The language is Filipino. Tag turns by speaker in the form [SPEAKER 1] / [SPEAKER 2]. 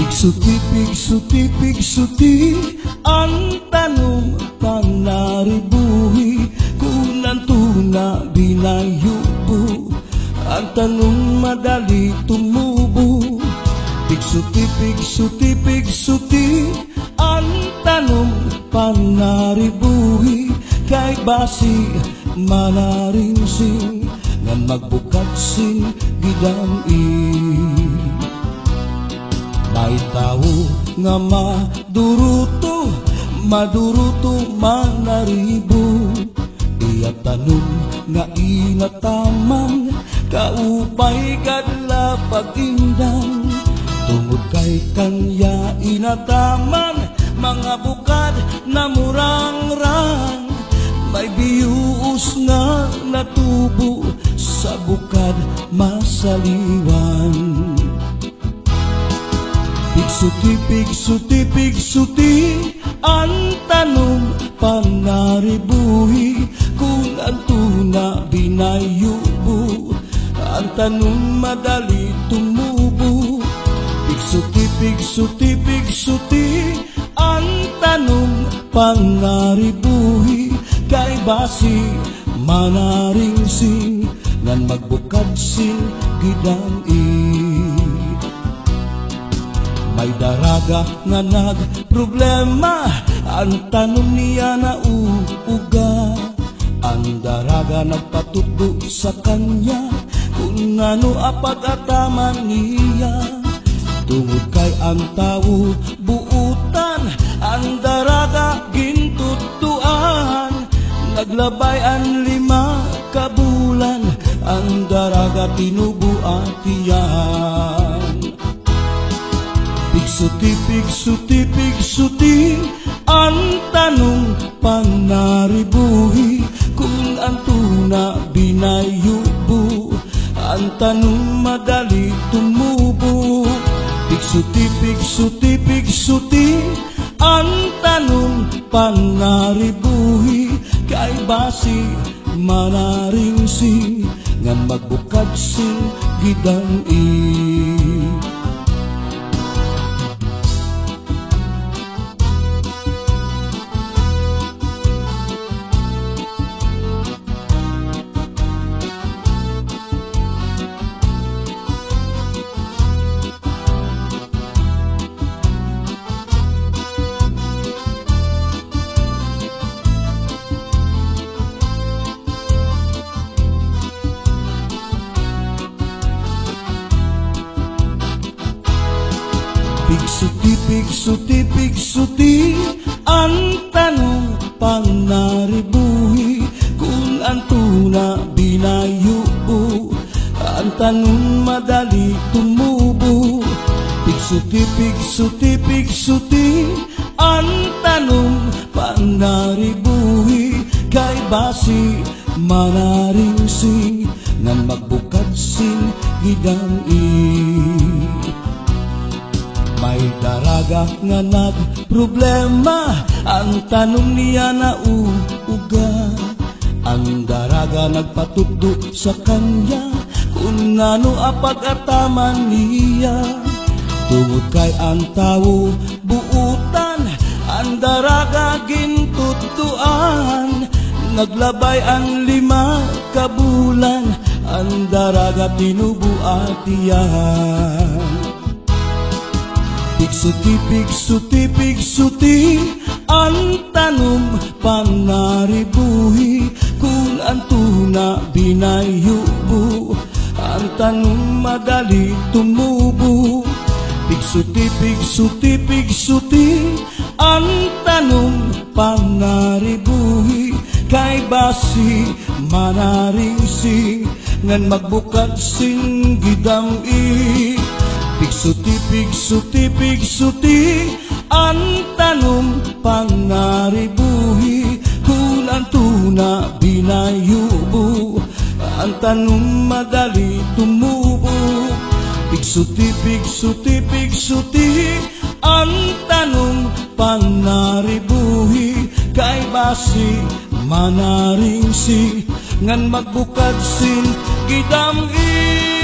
[SPEAKER 1] Pigsuti ang tanong panaribuhi kung nantuna binayubo ang tanong madali tumubo. Pigsuti ang tanong panaribuhi kay basi manaringsing ngan magbukad sing gidam-i. May tao nga maduruto manaribo, iya tanong nga inataman kaupay kadla pag-indang. Tungod kay kanya inataman mga bukad na murangrang, may biyuos nga natubo sa bukad masaliwan. Pigsuti ang tanong panaribuhi kung antuna binayubo ang tanong madali tumubo. Pigsuti ang tanong panaribuhi kay basi manaringsing ngan magbukad sing gidam-i. May daraga nga nagproblema ang tanong niya na uuga. Ang daraga nagpatugdo sa kanya kung ano apag-ataman niya. Tungod kay ang tao buutan, ang daraga gintutuan. Naglabay ang 5 ka bulan, ang daraga tinubuatian. Pigsuti ang tanong panaribuhi kung antuna binayubo ang tanong madali tumubo. Pigsuti ang tanong panaribuhi kay basi manaringsing ngan magbukad sing gidam-i. Pigsuti ang tanong panaribuhi kung antuna binayubo ang tanong madali tumubo. Pigsuti ang tanong panaribuhi kay basi manaringsing ngan magbukad sing gidam-i. May daraga nga nagproblema ang tanong niya na uuga. Ang daraga nagpatugdo sa kanya kung ano apag-ataman niya. Tungod kay ang tao buutan, ang daraga gintutuan. Naglabay ang 5 ka bulan, ang daraga tinubuatian. Pigsuti ang tanong panaribuhi kung antuna binayubo ang tanong madali tumubo. Pigsuti ang tanong panaribuhi kay basi manaringsing ngan magbukad sing gidam-i. Pigsuti ang tanong panaribuhi kung antuna binayubo ang tanong madali tumubo. Pigsuti ang tanong panaribuhi kay basi manaringsing ngan magbukad sing gidam-i.